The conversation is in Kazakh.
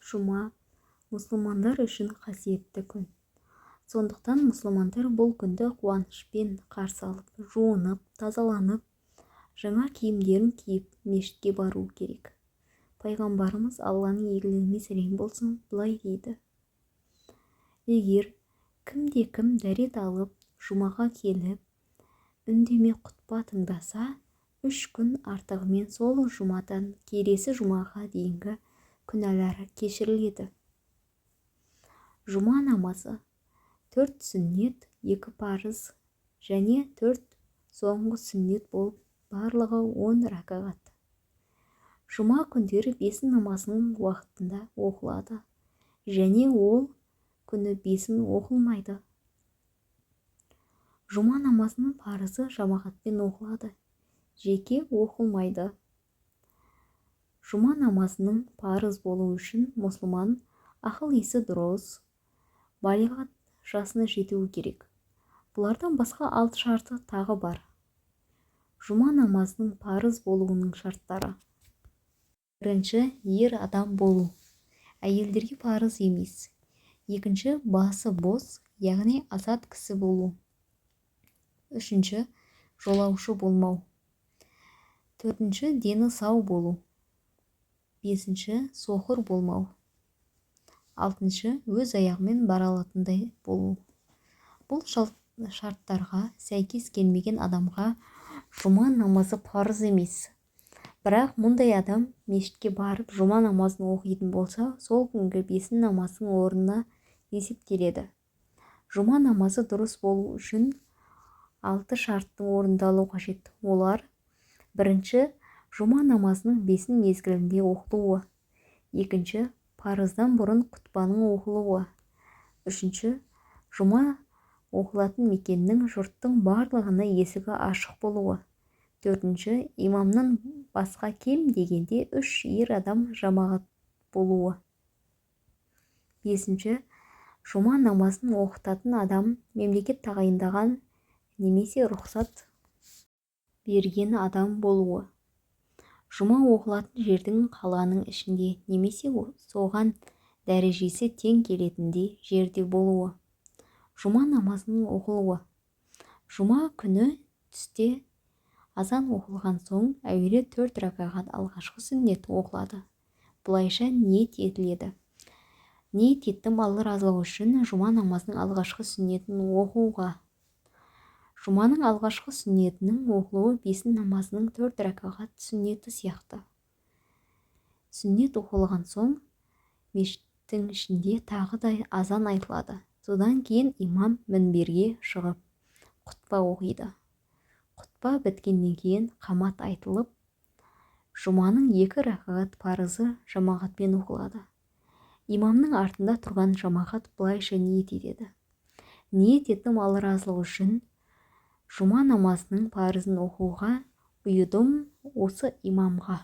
Жұма мұсылмандар үшін қасиетті күн. Сондықтан мұсылмандар бұл күнді қуанышпен қарсы алып, жуынып, тазаланып, жаңа киімдерін киіп, мешітке бару керек. Пайғамбарымыз Алланың игілігіне сәлем болсын, былай дейді: егер кімде-кім дәрет алып, жұмаға келіп, үндеме құтпа тыңдаса, 3 күн артығымен сол жұмадан келесі жұмаға дейінгі күнәлары кешіріледі. Жұма намазы 4 сүннет, 2 парыз және 4 соңғы сүннет болып, барлығы 10 ракағат. Жұма күндері бесін намазының уақытында оқылады, және ол күні бесін оқылмайды. Жұма намазының парызы жамағатпен оқылады, жеке оқылмайды. Жұма намазының парыз болу үшін мұсылман ақыл-есі дұрыс, балиғат жасына жетуі керек. Бұлардан басқа 6 шарты тағы бар. Жұма намазының парыз болуының шарттары: бірінші, ер адам болу, әйелдерге парыз емес. Екінші, басы бос, яғни азат кісі болу. Үшінші, жолаушы болмау. Төртінші, дені сау болу. Бесінші, соқыр болмау. Алтыншы, өз аяғымен бара алатындай болу. Бұл шарттарға сәйкес келмеген адамға жұма намазы парыз емес. Бірақ мұндай адам мешітке барып жұма намазын оқитын болса, сол күнгі бесін намазының орнына есептеледі. Жұма намазы дұрыс болу үшін 6 шарттың орындалу қажет. Олар: бірінші, жұма намазының бесін мезгілінде оқылуы. Екінші, парыздан бұрын құтпаның оқылуы. Үшінші, жұма оқылатын мекеннің жұрттың барлығына есігі ашық болуы. Төртінші, имамнан басқа кем дегенде 3 ер адам жамағат болуы. Бесінші, жұма намазын оқытатын адам мемлекет тағайындаған немесе рұқсат берген адам болуы. Жұма оқылатын жердің қаланың ішінде немесе соған дәрежесі тең келетіндей жерде болуы. Жұма намазының оқылуы: жұма күні түсте азан оқылған соң әуелі 4 ракағат алғашқы сүннет оқылады. Бұлайша ниет етіледі: ниет еттім Алла разылығы үшін жұма намазының алғашқы сүннетін оқуға. Жұманың алғашқы сүннетінің оқылуы бесін намазының 4 ракағат сүннеті сияқты. Сүннет оқылған соң мешіттің ішінде тағы да азан айтылады. Содан кейін имам мінберге шығып құтпа оқиды. Құтпа біткеннен кейін қамат айтылып, жұманың 2 ракағат парызы жамағатпен оқылады. Имамның артында тұрған жамағат былайша ниет етеді: ниет еттім Алла разылығы үшін жұма намазының парызын оқуға, ұйыдым осы имамға.